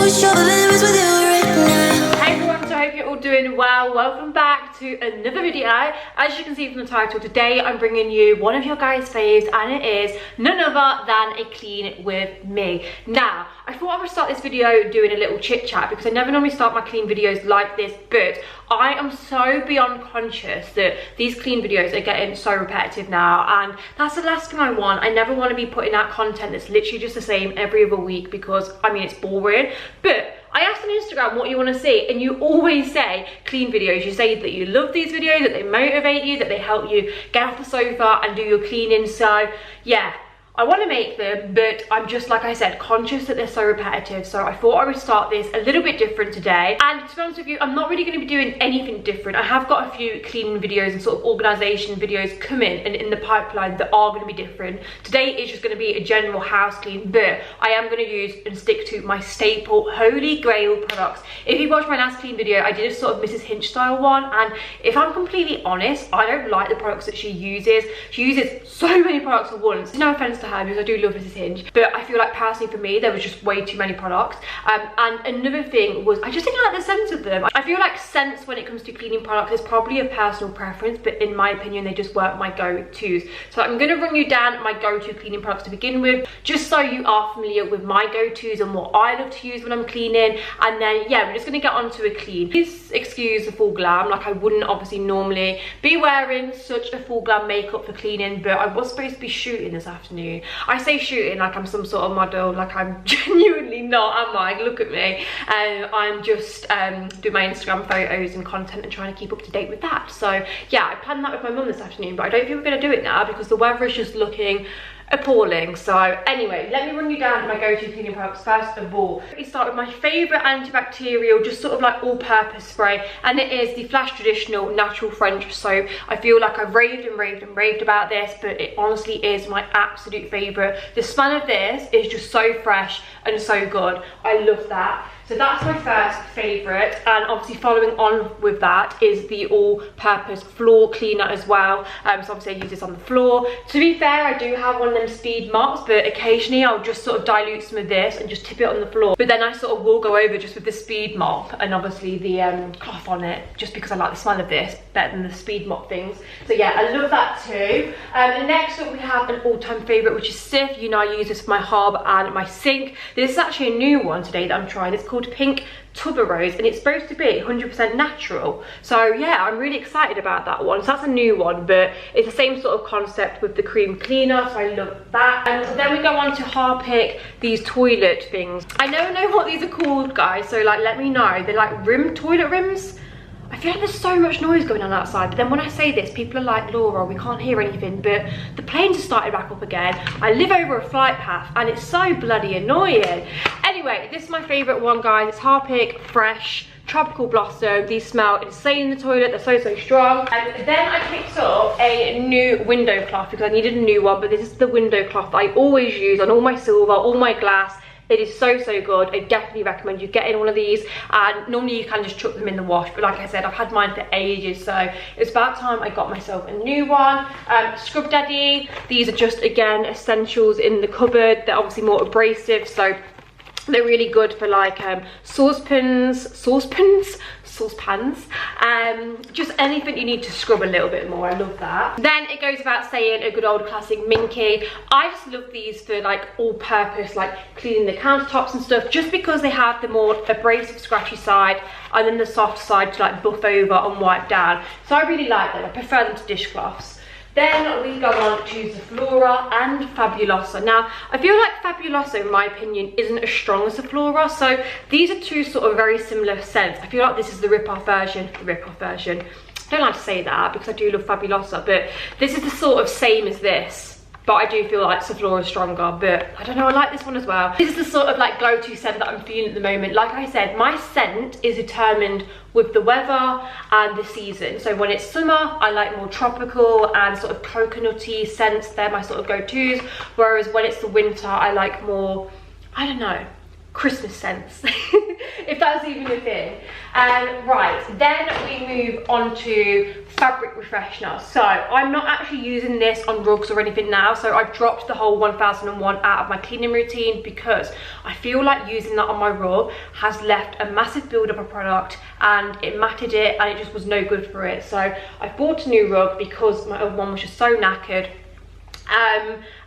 push your limits with you right now. Hey everyone, so I hope you're all doing well. Welcome back to another video. As you can see from the title, today I'm bringing you one of your guys' faves, and it is none other than a clean with me. Now, I thought I would start this video doing a little chit chat because I never normally start my clean videos like this, but I am so beyond conscious that these clean videos are getting so repetitive now, and that's the last thing I want. I never want to be putting out content that's literally just the same every other week because, I mean, it's boring. But I asked on Instagram what you want to see, and you always say clean videos. You say that you love these videos, that they motivate you, that they help you get off the sofa and do your cleaning. So yeah, I want to make them, but I'm just, like I said, conscious that they're so repetitive. So I thought I would start this a little bit different today. And to be honest with you, I'm not really going to be doing anything different. I have got a few cleaning videos and sort of organisation videos coming and in the pipeline that are going to be different. Today is just going to be a general house clean, but I am going to use and stick to my staple holy grail products. If you watched my last clean video, I did a sort of Mrs. Hinch style one, and if I'm completely honest, I don't like the products that she uses. She uses so many products at once. No offence to her, because I do love Mrs. Hinch, but I feel like personally for me there was just way too many products. And another thing was I just didn't like the scent of them. I feel like scents when it comes to cleaning products is probably a personal preference, but in my opinion they just weren't my go-tos. So I'm going to run you down my go-to cleaning products to begin with, just so you are familiar with my go-tos and what I love to use when I'm cleaning. And then yeah, we're just going to get onto a clean. Please excuse the full glam, like I wouldn't obviously normally be wearing such a full glam makeup for cleaning, but I was supposed to be shooting this afternoon. I say shooting like I'm some sort of model, like I'm genuinely not, am I? Look at me. I'm just doing my Instagram photos and content and trying to keep up to date with that. So yeah, I planned that with my mum this afternoon, but I don't think we're going to do it now because the weather is just looking appalling. So anyway, let me run you down my go-to cleaning products. First of all, we start with my favourite antibacterial, just sort of like all-purpose spray, and it is the Flash Traditional Natural French Soap. I feel like I've raved and raved and raved about this, but it honestly is my absolute favourite. The smell of this is just so fresh and so good. I love that. So that's my first favourite, and obviously following on with that is the all-purpose floor cleaner as well. So obviously I use this on the floor. To be fair, I do have one of them speed mops, but occasionally I'll just sort of dilute some of this and just tip it on the floor. But then I sort of will go over just with the speed mop and obviously the cloth on it, just because I like the smell of this better than the speed mop things. So yeah, I love that too. And next up we have an all-time favourite, which is Sif. You know, I use this for my hob and my sink. This is actually a new one today that I'm trying. It's called Pink Tuberose, and it's supposed to be 100% natural. So yeah, I'm really excited about that one. So that's a new one, but it's the same sort of concept with the cream cleaner, so I love that. And then we go on to Harpic, these toilet things. I don't know what these are called, guys, so like let me know. They're like toilet rims. I feel like there's so much noise going on outside, but then when I say this, people are like, Laura, we can't hear anything, but the planes have started back up again. I live over a flight path and it's so bloody annoying. Anyway, this is my favourite one, guys. It's Harpic Fresh Tropical Blossom. These smell insane in the toilet. They're so strong. And then I picked up a new window cloth because I needed a new one, but this is the window cloth that I always use on all my silver, all my glass. It is so good. I definitely recommend you getting one of these, and normally you can just chuck them in the wash, but like I said, I've had mine for ages, so it's about time I got myself a new one. Scrub Daddy, these are just again essentials in the cupboard. They're obviously more abrasive, so they're really good for like saucepans, just anything you need to scrub a little bit more. I love that. Then it goes without saying a good old classic Minky. I just love these for like all-purpose, like cleaning the countertops and stuff, just because they have the more abrasive scratchy side and then the soft side to like buff over and wipe down. So I really like them. I prefer them to dishcloths. Then we go on to Zaflora and Fabulosa. Now, I feel like Fabulosa, in my opinion, isn't as strong as Zaflora. So these are two sort of very similar scents. I feel like this is the rip-off version. I don't like to say that because I do love Fabulosa, but this is the sort of same as this. But I do feel like Zaflora is stronger, but I don't know, I like this one as well. This is the sort of like go-to scent that I'm feeling at the moment. Like I said, my scent is determined with the weather and the season. So when it's summer, I like more tropical and sort of coconutty scents. They're my sort of go-tos. Whereas when it's the winter, I like more, I don't know, Christmas scents, if that's even a thing. Right, then we move on to fabric refreshener. So I'm not actually using this on rugs or anything now, so I've dropped the whole 1001 out of my cleaning routine because I feel like using that on my rug has left a massive build-up of product and it matted it and it just was no good for it. So I bought a new rug because my old one was just so knackered.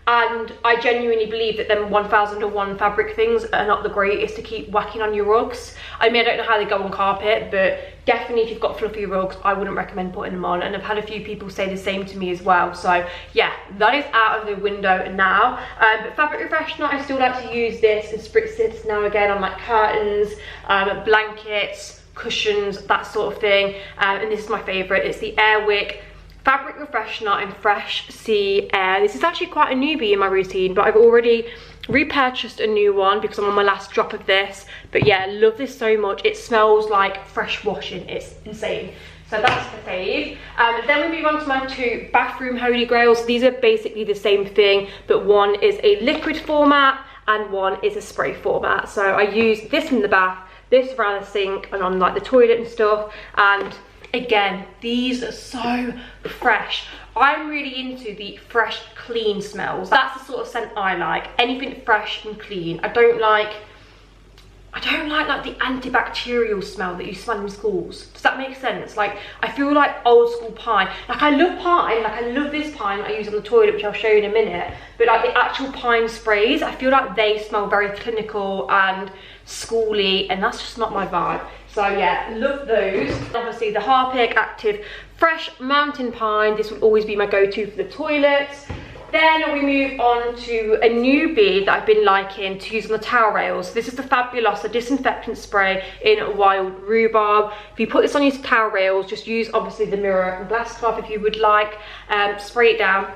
And I genuinely believe that them 1001 fabric things are not the greatest to keep whacking on your rugs. I mean, I don't know how they go on carpet, but definitely if you've got fluffy rugs, I wouldn't recommend putting them on. And I've had a few people say the same to me as well. So yeah, that is out of the window now. But fabric refreshener, I still like to use this and spritz this now again on like curtains, blankets, cushions, that sort of thing. And this is my favourite. It's the Airwick fabric refreshener in Fresh Sea Air. This is actually quite a newbie in my routine, but I've already repurchased a new one because I'm on my last drop of this. But yeah, love this so much. It smells like fresh washing. It's insane. So that's the fave. Then we move on to my two bathroom holy grails. These are basically the same thing, but one is a liquid format and one is a spray format. So I use this in the bath, this around the sink and on like the toilet and stuff. And again, these are so fresh. I'm really into the fresh, clean smells. That's the sort of scent I like. Anything fresh and clean. I don't like like the antibacterial smell that you smell in schools. Does that make sense? Like, I feel like old school pine. Like, I love pine. Like, I love this pine I use on the toilet, which I'll show you in a minute. But like the actual pine sprays, I feel like they smell very clinical and schooly, and that's just not my vibe. So yeah, love those. Obviously the Harpic Active Fresh Mountain Pine. This will always be my go-to for the toilets. Then we move on to a newbie that I've been liking to use on the towel rails. This is the Fabulosa disinfectant spray in Wild Rhubarb. If you put this on your towel rails, just use obviously the mirror and glass cloth if you would like. Spray it down.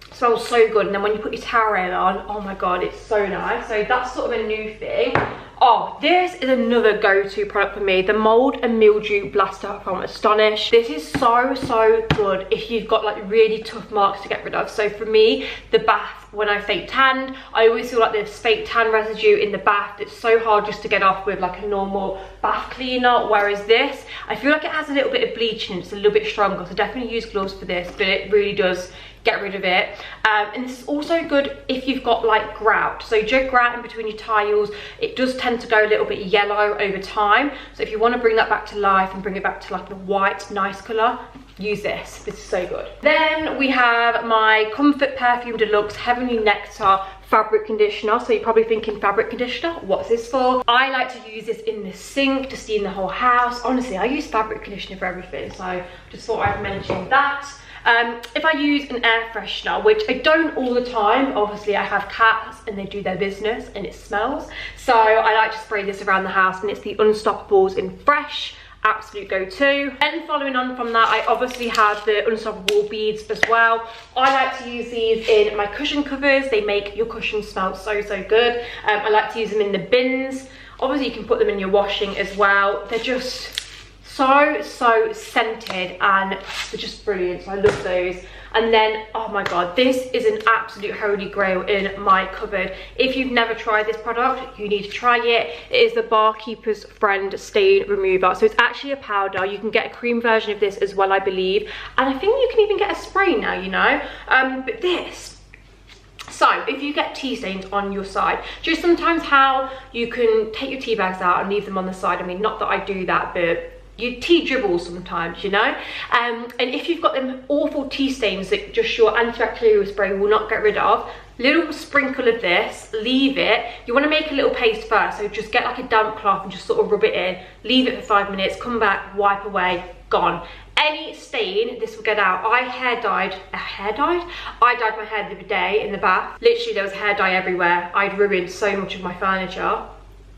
It smells so good, and then when you put your towel rail on, oh my god, it's so nice. So that's sort of a new thing. Oh, this is another go-to product for me, the Mold and Mildew Blaster from Astonish. This is so good if you've got like really tough marks to get rid of. So for me, the bath, when I fake tanned, I always feel like there's fake tan residue in the bath that's so hard just to get off with like a normal bath cleaner, whereas this, I feel like it has a little bit of bleach and it's a little bit stronger, so definitely use gloves for this, but it really does get rid of it. And this is also good if you've got like grout. So just grout in between your tiles, it does tend to go a little bit yellow over time. So if you want to bring that back to life and bring it back to like the white, nice colour, use this. This is so good. Then we have my Comfort Perfume Deluxe Heavenly Nectar fabric conditioner. So you're probably thinking, fabric conditioner, what's this for? I like to use this in the sink to steam the whole house. Honestly, I use fabric conditioner for everything, so just thought I'd mention that. If I use an air freshener, which I don't all the time, obviously I have cats and they do their business and it smells, so I like to spray this around the house, and it's the Unstoppables in Fresh, absolute go-to. And following on from that, I obviously have the Unstoppable beads as well. I like to use these in my cushion covers. They make your cushions smell so good. I like to use them in the bins. Obviously you can put them in your washing as well. They're just so scented and they're just brilliant, so I love those. And then, oh my god, this is an absolute holy grail in my cupboard. If you've never tried this product, you need to try it. It is the Barkeeper's Friend Stain Remover. So it's actually a powder. You can get a cream version of this as well, I believe, and I think you can even get a spray now, you know. But this, so if you get tea stains on your side, just sometimes how you can take your tea bags out and leave them on the side. I mean, not that I do that, but your tea dribbles sometimes, you know. And if you've got them awful tea stains that just your antibacterial spray will not get rid of, little sprinkle of this, leave it. You want to make a little paste first, so just get like a damp cloth and just sort of rub it in, leave it for 5 minutes, come back, wipe away, gone. Any stain this will get out. I dyed my hair the other day in the bath. Literally there was hair dye everywhere. I'd ruined so much of my furniture.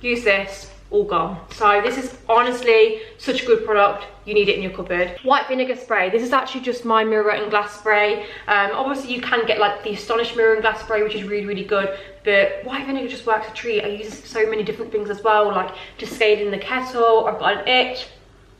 Use this, all gone. So this is honestly such a good product. You need it in your cupboard. White vinegar spray. This is actually just my mirror and glass spray. Obviously you can get like the Astonish mirror and glass spray, which is really good, but white vinegar just works a treat. I use this for so many different things as well, like just scaling the kettle. I've got an itch.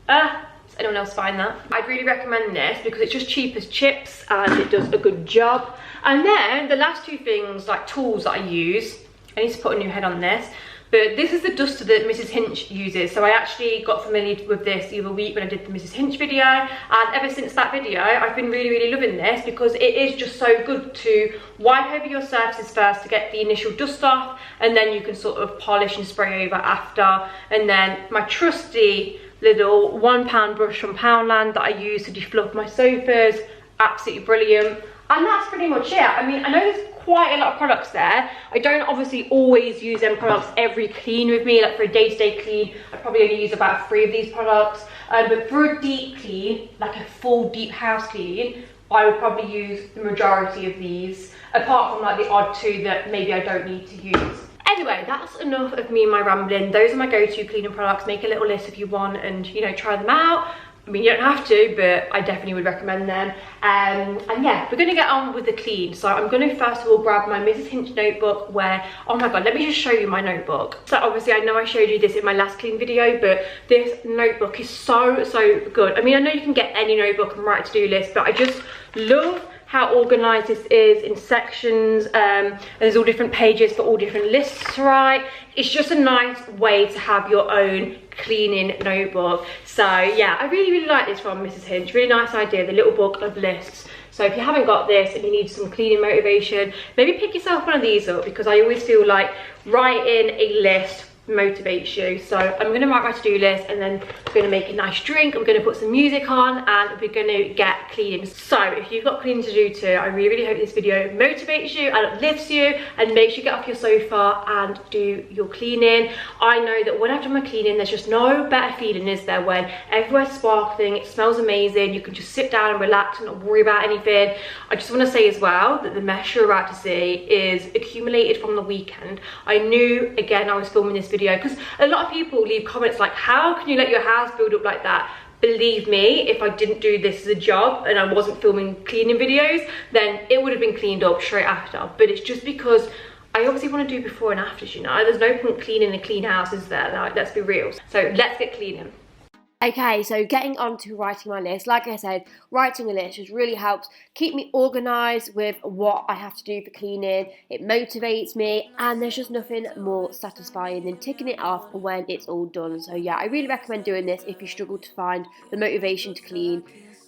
Does anyone else find that? I'd really recommend this because it's just cheap as chips and it does a good job. And then the last two things, like tools that I use, I need to put a new head on this, but this is the duster that Mrs. Hinch uses. So I actually got familiar with this the other week when I did the Mrs. Hinch video, and ever since that video I've been really loving this, because it is just so good to wipe over your surfaces first to get the initial dust off, and then you can sort of polish and spray over after. And then my trusty little £1 brush from Poundland that I use to defluff my sofas, absolutely brilliant. And that's pretty much it. I mean, I know there's quite a lot of products there. I don't obviously always use them products every clean with me. Like for a day-to-day clean, I probably only use about 3 of these products. But for a deep clean, like a full deep house clean, I would probably use the majority of these, apart from like the odd 2 that maybe I don't need to use. Anyway, that's enough of me and my rambling. Those are my go-to cleaning products. Make a little list if you want, and you know, try them out. I mean, you don't have to, but I definitely would recommend them. And yeah, we're gonna get on with the clean. So I'm gonna first of all grab my Mrs. Hinch notebook where, oh my God, let me just show you my notebook. So obviously I know I showed you this in my last clean video, but this notebook is so good. I mean, I know you can get any notebook and write a to-do list, but I just love how organized this is in sections. There's all different pages for all different lists to write. It's just a nice way to have your own cleaning notebook. So yeah, I really like this from Mrs. Hinch. Really nice idea, the little book of lists. So if you haven't got this and you need some cleaning motivation, maybe pick yourself one of these up, because I always feel like writing a list motivates you. So I'm going to write my to-do list, and then I'm going to make a nice drink, I'm going to put some music on, and we're going to get cleaning. So if you've got cleaning to do too, I really hope this video motivates you and uplifts you and makes you get off your sofa and do your cleaning. I know that when I've done my cleaning, there's just no better feeling, is there, when everywhere's sparkling, it smells amazing, you can just sit down and relax and not worry about anything. I just want to say as well that the mess you're about to see is accumulated from the weekend. I knew, again, I was filming this video because a lot of people leave comments like, how can you let your house build up like that? Believe me, if I didn't do this as a job and I wasn't filming cleaning videos, then it would have been cleaned up straight after. But it's just because I obviously want to do before and afters, you know. There's no point cleaning a clean house, is there? Like, let's be real. So let's get cleaning. Okay, so getting on to writing my list. Like I said, writing a list just really helps keep me organised with what I have to do for cleaning. It motivates me, and there's just nothing more satisfying than ticking it off when it's all done. So yeah, I really recommend doing this if you struggle to find the motivation to clean.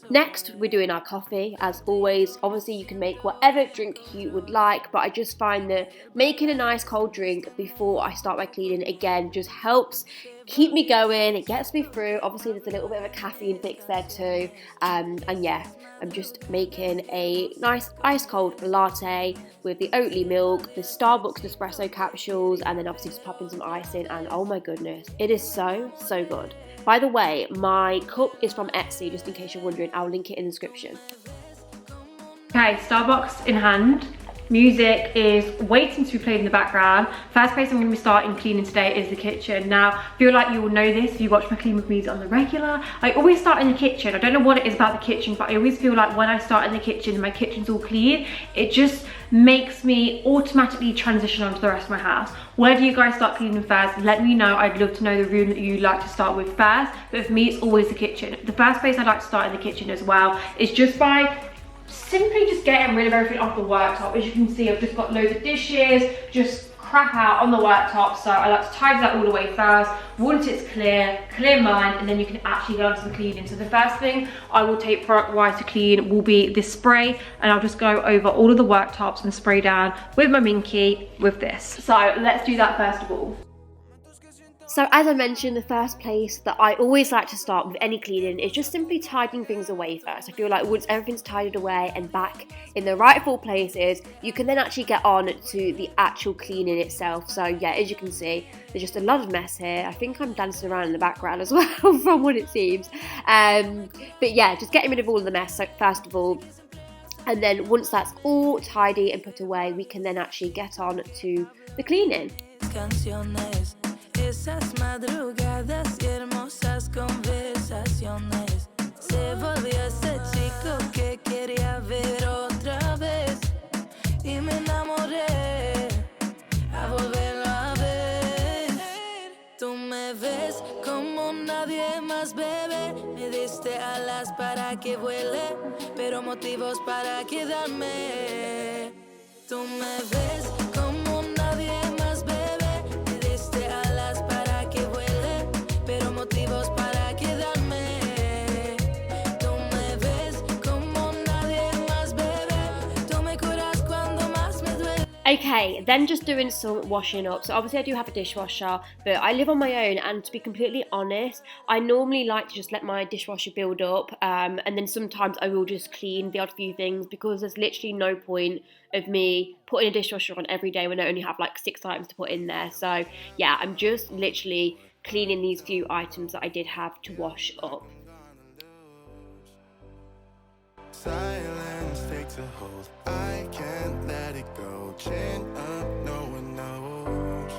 Next, we're doing our coffee, as always. Obviously, you can make whatever drink you would like, but I just find that making a nice cold drink before I start my cleaning, again, just helps keep me going. It gets me through. Obviously, there's a little bit of a caffeine fix there too. And yeah, I'm just making a nice ice cold latte with the Oatly milk, the Starbucks espresso capsules, and then obviously just popping some ice in, and oh my goodness, it is so good. By the way, my cup is from Etsy, just in case you're wondering. I'll link it in the description. Okay, Starbucks in hand. Music is waiting to be played in the background. First place I'm going to be starting cleaning today is the kitchen. Now, I feel like you will know this if you watch my Clean With Me's on the regular. I always start in the kitchen. I don't know what it is about the kitchen, but I always feel like when I start in the kitchen and my kitchen's all clean, it just makes me automatically transition onto the rest of my house. Where do you guys start cleaning first? Let me know. I'd love to know the room that you like to start with first. But for me, it's always the kitchen. The first place I like to start in the kitchen as well is just by simply just getting rid of everything off the worktop. As you can see, I've just got loads of dishes, just crap out on the worktop. So I like to tidy that all away first. Once it's clear mind, and then you can actually go on to the cleaning. So the first thing I will take product-wise to clean will be this spray, and I'll just go over all of the worktops and spray down with my Minky with this. So let's do that first of all. So as I mentioned, the first place that I always like to start with any cleaning is just simply tidying things away first. I feel like once everything's tidied away and back in the rightful places, you can then actually get on to the actual cleaning itself. So yeah, as you can see, there's just a lot of mess here. I think I'm dancing around in the background as well from what it seems. But yeah, just getting rid of all of the mess, so first of all. And then once that's all tidy and put away, we can then actually get on to the cleaning. Esas madrugadas y hermosas conversaciones. Se volvió ese chico que quería ver otra vez. Y me enamoré a volverlo a ver. Tú me ves como nadie más, bebé. Me diste alas para que vuele, pero motivos para quedarme. Tú me ves como nadie más, bebé. Me diste alas. Okay, then just doing some washing up. So obviously I do have a dishwasher, but I live on my own, and to be completely honest, I normally like to just let my dishwasher build up, and then sometimes I will just clean the odd few things, because there's literally no point of me putting a dishwasher on every day when I only have like 6 items to put in there. So yeah, I'm just literally cleaning these few items that I did have to wash up. Silence takes a hold, I can't let it go. Chin up, no one knows,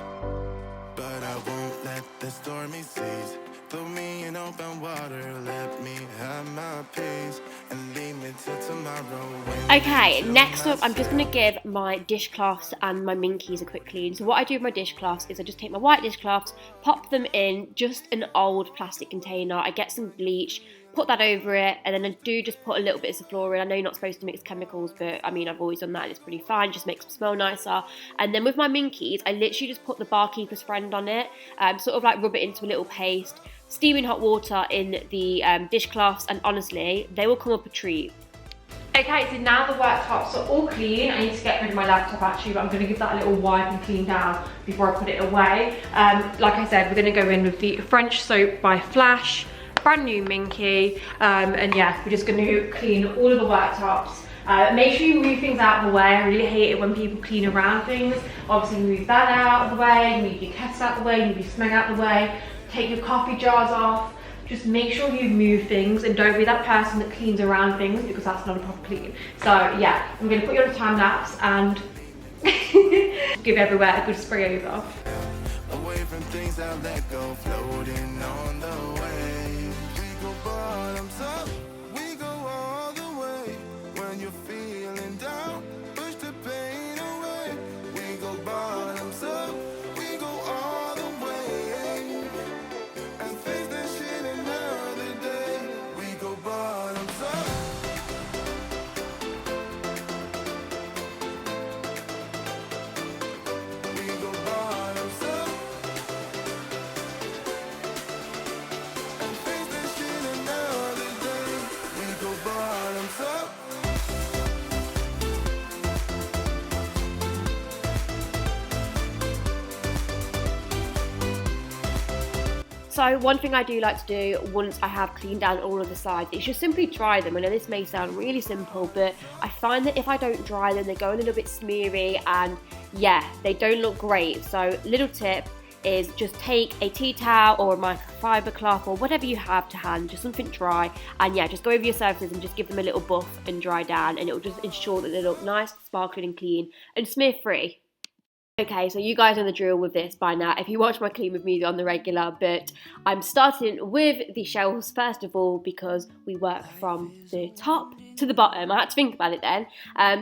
but I won't let the stormy seas throw me in open water. Let me have my peace and leave me till tomorrow. Okay, next up I'm just going to give my dishcloths and my minkies a quick clean. So what I do with my dishcloths is I just take my white dishcloths, pop them in just an old plastic container, I get some bleach, put that over it, and then I do just put a little bit of Zaflora in. I know you're not supposed to mix chemicals, but I mean, I've always done that and it's pretty fine, just makes them smell nicer. And then with my minkies, I literally just put the Barkeeper's Friend on it, sort of like rub it into a little paste, steaming hot water in the dishcloths, and honestly, they will come up a treat. Okay, so now the worktops are all clean. I need to get rid of my laptop actually, but I'm going to give that a little wipe and clean down before I put it away. Like I said, we're going to go in with the French Soap by Flash, brand new Minky, and yeah, we're just going to clean all of the worktops. Make sure you move things out of the way. I really hate it when people clean around things. Obviously move that out of the way, move your kettles out of the way, move your smeg out of the way, take your coffee jars off. Just make sure you move things and don't be that person that cleans around things, because that's not a proper clean. So yeah, I'm going to put you on a time lapse and give everywhere a good spray over. Away from things I let go, floating on the waves. We go bottoms up, we go all the way. When you're feeling down, push the pain away. We go bottoms up, we go all the way. And face that shit another day. We go bottoms up. We go bottoms up. And face that shit another day. We go bottoms up. So one thing I do like to do once I have cleaned down all of the sides is just simply dry them. I know this may sound really simple, but I find that if I don't dry them, they go a little bit smeary and yeah, they don't look great. So little tip is just take a tea towel or a microfiber cloth or whatever you have to hand, just something dry, and yeah, just go over your surfaces and just give them a little buff and dry down, and it will just ensure that they look nice, sparkling and clean and smear free. Okay, so you guys know the drill with this by now if you watch my clean with me on the regular, but I'm starting with the shelves first of all because we work from the top to the bottom. I had to think about it then.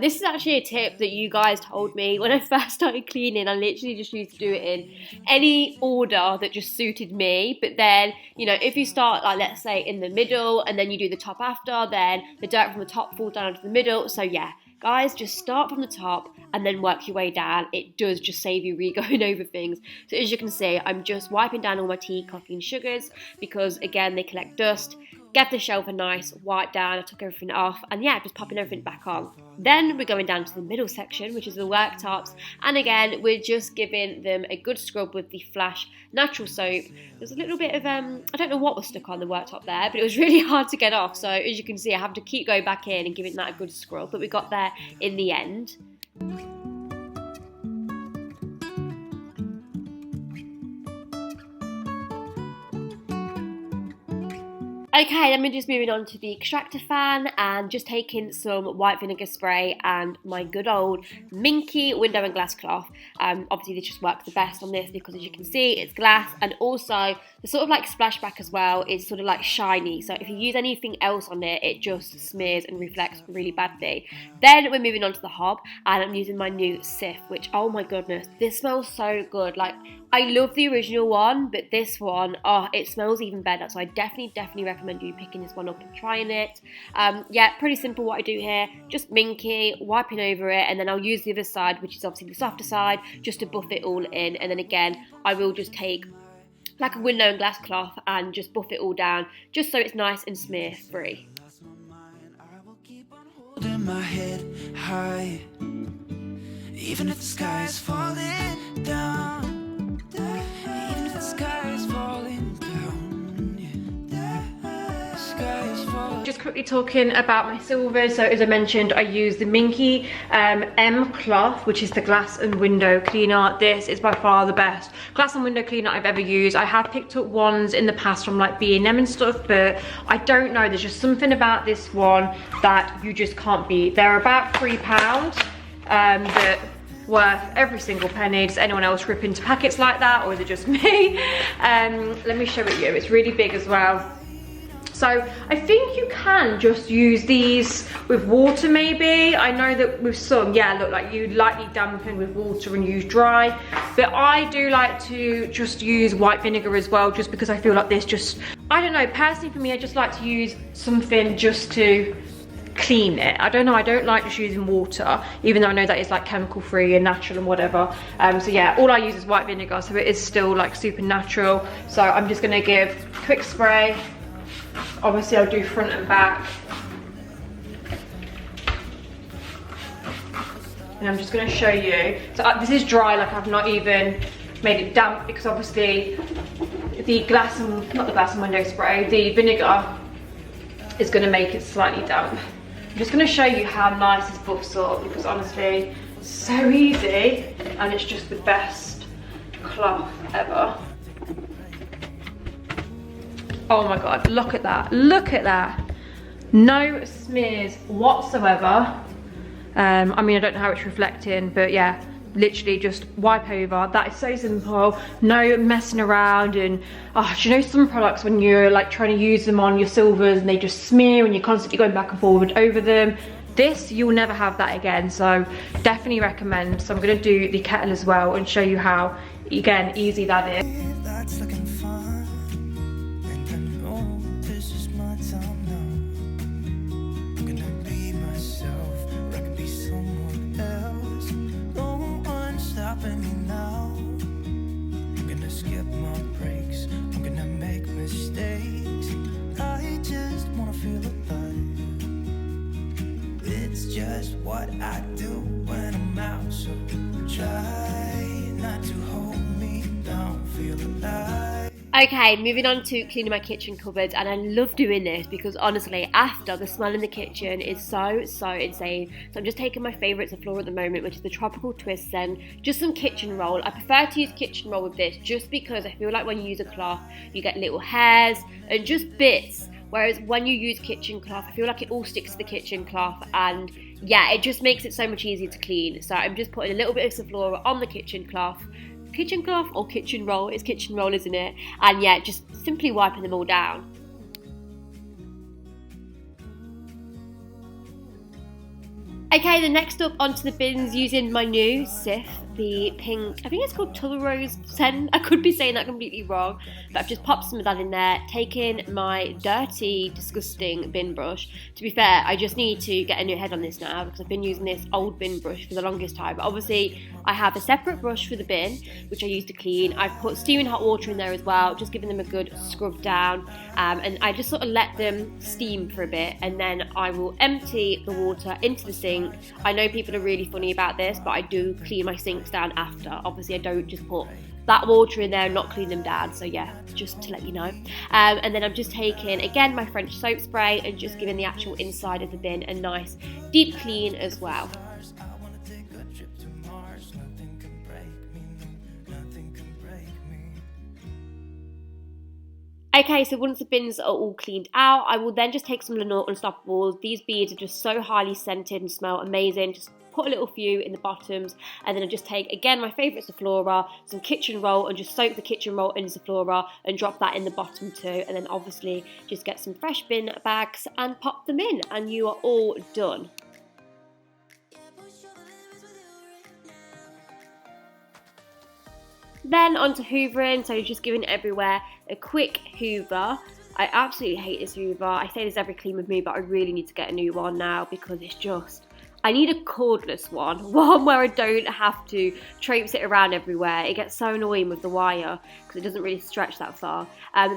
This is actually a tip that you guys told me when I first started cleaning. I literally just used to do it in any order that just suited me, but then, you know, if you start like, let's say in the middle and then you do the top after, then the dirt from the top falls down into the middle. So yeah, guys, just start from the top and then work your way down. It does just save you going over things. So as you can see, I'm just wiping down all my tea, coffee and sugars because again, they collect dust. Gave the shelf a nice wipe down, I took everything off, and yeah, just popping everything back on. Then we're going down to the middle section, which is the worktops, and again, we're just giving them a good scrub with the Flash natural soap. There's a little bit of, I don't know what was stuck on the worktop there, but it was really hard to get off, so as you can see, I have to keep going back in and giving that a good scrub, but we got there in the end. Okay, then we're just moving on to the extractor fan and just taking some white vinegar spray and my good old Minky window and glass cloth. Obviously this just works the best on this because as you can see it's glass, and also the sort of like splashback as well is sort of like shiny, so if you use anything else on it, it just smears and reflects really badly. Then we're moving on to the hob and I'm using my new Sif, which oh my goodness, this smells so good. Like I love the original one, but this one, oh, it smells even better. So I definitely recommend you picking this one up and trying it. Yeah, pretty simple what I do here. Just Minky, wiping over it, and then I'll use the other side, which is obviously the softer side, just to buff it all in. And then again, I will just take like a window and glass cloth and just buff it all down, just so it's nice and smear free. Holding my head high, Even if the sky is falling down, even if the sky is falling down, yeah. The sky is falling. Just quickly talking about my silvers. So as I mentioned, I use the Minky M cloth, which is the glass and window cleaner. This is by far the best glass and window cleaner I've ever used. I have picked up ones in the past from like B&M and stuff, but I don't know, there's just something about this one that you just can't beat. They're about £3, but worth every single penny. Does anyone else rip into packets like that, or is it just me? Let me show it you. It's really big as well. So I think you can just use these with water maybe. I know that with some, yeah, look, like you lightly dampen with water and use dry. But I do like to just use white vinegar as well, just because I feel like this just, I don't know, personally for me, I just like to use something just to clean it. I don't know, I don't like just using water, even though I know that it's like chemical free and natural and whatever. So yeah, all I use is white vinegar, so it is still like super natural. So I'm just gonna give a quick spray. Obviously I'll do front and back. And I'm just gonna show you. So this is dry, like I've not even made it damp, because obviously the glass and, not the glass and window spray, the vinegar is gonna make it slightly damp. I'm just gonna show you how nice this buffs up, because honestly, it's so easy and it's just the best cloth ever. Oh my God, look at that, look at that. No smears whatsoever. I mean, I don't know how it's reflecting, but yeah, literally just wipe over. That is so simple, no messing around. And oh, do you know some products when you're like trying to use them on your silvers and they just smear and you're constantly going back and forward over them? This, you'll never have that again, so definitely recommend. So I'm gonna do the kettle as well and show you how, again, easy that is. That's looking fun. What I do when I'm out, so try not to hold me down, feel alive. Okay, moving on to cleaning my kitchen cupboards, and I love doing this because honestly, after, the smell in the kitchen is so insane. So I'm just taking my favourite Sephora at the moment, which is the Tropical Twist and just some kitchen roll. I prefer to use kitchen roll with this just because I feel like when you use a cloth, you get little hairs and just bits. Whereas when you use kitchen cloth, I feel like it all sticks to the kitchen cloth, and yeah, it just makes it so much easier to clean. So I'm just putting a little bit of Sephora on the kitchen cloth or kitchen roll, it's kitchen roll, isn't it? And yeah, just simply wiping them all down. Okay, then next up onto the bins using my new sieve, the pink, I think it's called Tulle-Rose 10. I could be saying that completely wrong, but I've just popped some of that in there, taken my dirty, disgusting bin brush. To be fair, I just need to get a new head on this now because I've been using this old bin brush for the longest time. But obviously, I have a separate brush for the bin, which I use to clean. I've put steaming hot water in there as well, just giving them a good scrub down. And I just sort of let them steam for a bit, and then I will empty the water into the sink. I know people are really funny about this, but I do clean my sinks down after. Obviously, I don't just put that water in there and not clean them down. So yeah, just to let you know. And then I'm just taking, again, my French soap spray and just giving the actual inside of the bin a nice deep clean as well. Okay, so once the bins are all cleaned out, I will then just take some Lenore Unstoppables. These beads are just so highly scented and smell amazing. Just put a little few in the bottoms, and then I just take, again, my favourite Sephora, some kitchen roll, and just soak the kitchen roll in Sephora and drop that in the bottom too. And then obviously just get some fresh bin bags and pop them in, and you are all done. Then onto hoovering, so just giving everywhere a quick hoover. I absolutely hate this hoover. I say this every clean with me, but I really need to get a new one now because it's just, I need a cordless one where I don't have to traipse it around everywhere. It gets so annoying with the wire because it doesn't really stretch that far.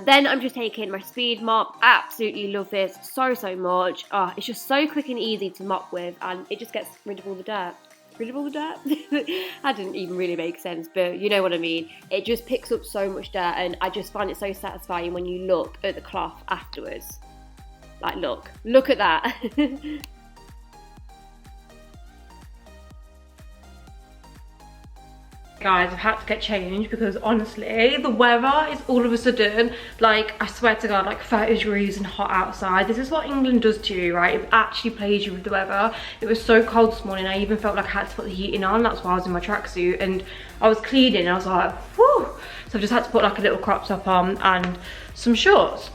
Then I'm just taking my speed mop. Absolutely love this so much. Oh, it's just so quick and easy to mop with, and it just gets rid of all the dirt. rid of all the dirt. That didn't even really make sense, but you know what I mean. It just picks up so much dirt, and I just find it so satisfying when you look at the cloth afterwards. Like, look at that. Guys, I've had to get changed because honestly the weather is all of a sudden, like, I swear to God, like 30 degrees and hot outside. This is what England does to you, right? It actually plays you with the weather. It was so cold this morning, I even felt like I had to put the heating on. That's why I was in my tracksuit, and I was cleaning and I was like, whew. So I've just had to put like a little crop top on and some shorts.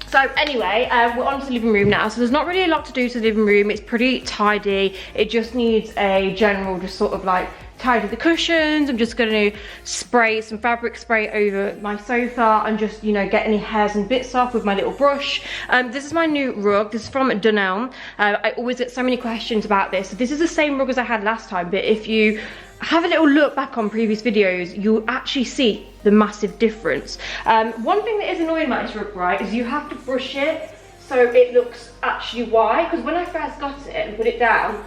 So anyway, we're on to the living room now. So there's not really a lot to do to the living room. It's pretty tidy. It just needs a general, just sort of like tidy the cushions. I'm just going to spray some fabric spray over my sofa and just, you know, get any hairs and bits off with my little brush. This is my new rug. This is from Dunelm. I always get so many questions about this. So this is the same rug as I had last time, but if you have a little look back on previous videos, you'll actually see the massive difference. One thing that is annoying about this rug, right, is you have to brush it so it looks actually white, because when I first got it and put it down,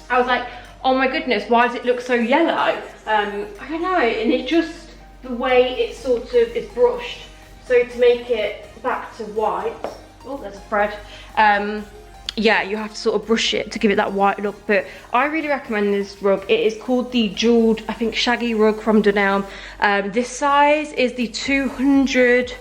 I was like, oh my goodness, why does it look so yellow? I don't know, and it just, the way it sort of is brushed, so to make it back to white, oh, there's a thread. Yeah, you have to sort of brush it to give it that white look, but I really recommend this rug. It is called the jeweled, I think, shaggy rug from Dunelm. This size is the 200,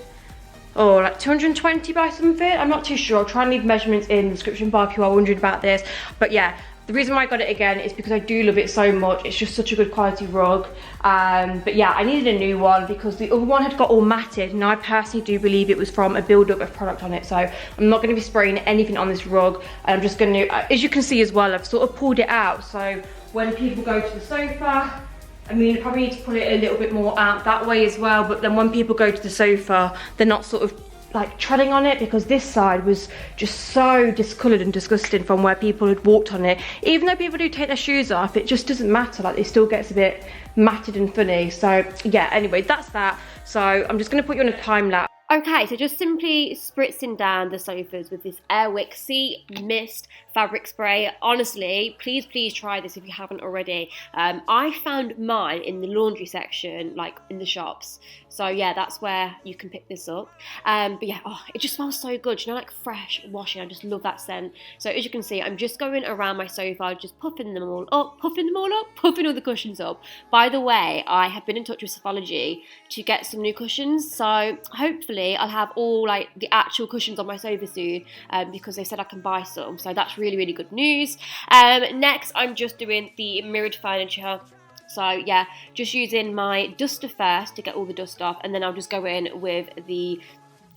or like 220 by something. I'm not too sure. I'll try and leave measurements in the description bar if you are wondering about this. But yeah, the reason why I got it again is because I do love it so much. It's just such a good quality rug. But yeah, I needed a new one because the other one had got all matted, and I personally do believe it was from a build-up of product on it. So I'm not going to be spraying anything on this rug. I'm just going to, as you can see as well, I've sort of pulled it out. So when people go to the sofa, I mean, you probably need to pull it a little bit more out that way as well. But then when people go to the sofa, they're not sort of like treading on it, because this side was just so discoloured and disgusting from where people had walked on it. Even though people do take their shoes off, it just doesn't matter, like it still gets a bit matted and funny. So yeah, anyway, that's that. So I'm just going to put you on a time lapse. Okay, so just simply spritzing down the sofas with this Airwick Sea Mist fabric spray. Honestly, please try this if you haven't already. I found mine in the laundry section, like in the shops. So yeah, that's where you can pick this up. But yeah, oh, it just smells so good. You know, like fresh washing. I just love that scent. So as you can see, I'm just going around my sofa, just puffing them all up, puffing all the cushions up. By the way, I have been in touch with Sophology to get some new cushions. So hopefully I'll have all like the actual cushions on my sofa soon, because they said I can buy some. So that's really good news. Next, I'm just doing the mirrored furniture. So yeah, just using my duster first to get all the dust off, and then I'll just go in with the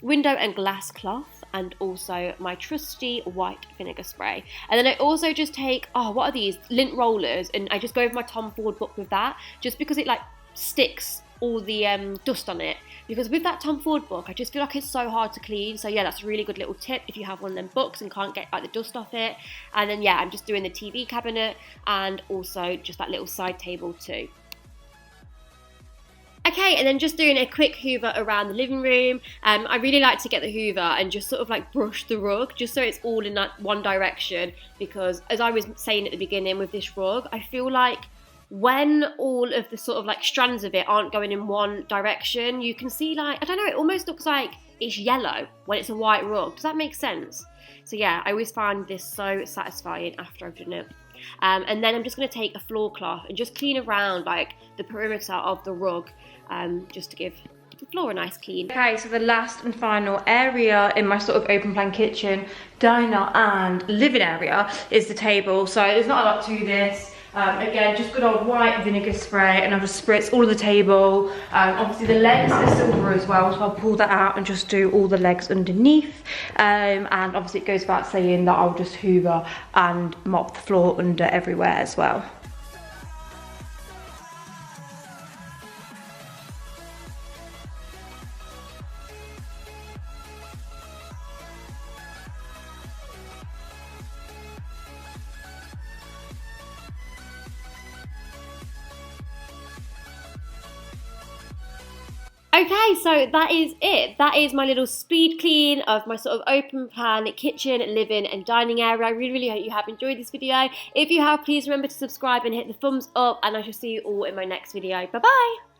window and glass cloth and also my trusty white vinegar spray. And then I also just take, oh, what are these? Lint rollers, and I just go over my Tom Ford book with that, just because it like sticks all the dust on it, because with that Tom Ford book I just feel like it's so hard to clean. So yeah, that's a really good little tip if you have one of them books and can't get like the dust off it. And then yeah, I'm just doing the TV cabinet and also just that little side table too. Okay, and then just doing a quick hoover around the living room. I really like to get the hoover and just sort of like brush the rug, just so it's all in that one direction, because as I was saying at the beginning with this rug, I feel like when all of the sort of like strands of it aren't going in one direction, you can see like, I don't know, it almost looks like it's yellow when it's a white rug. Does that make sense? So yeah, I always find this so satisfying after I've done it. And then I'm just going to take a floor cloth and just clean around like the perimeter of the rug, just to give the floor a nice clean. Okay, so the last and final area in my sort of open plan kitchen, diner and living area is the table. So there's not a lot to this. Again, just good old white vinegar spray, and I'll just spritz all of the table. Obviously the legs are silver as well, so I'll pull that out and just do all the legs underneath. And obviously it goes without saying that I'll just hoover and mop the floor under everywhere as well. Okay, so that is it. That is my little speed clean of my sort of open plan kitchen, living and dining area. I really hope you have enjoyed this video. If you have, please remember to subscribe and hit the thumbs up, and I shall see you all in my next video. Bye bye.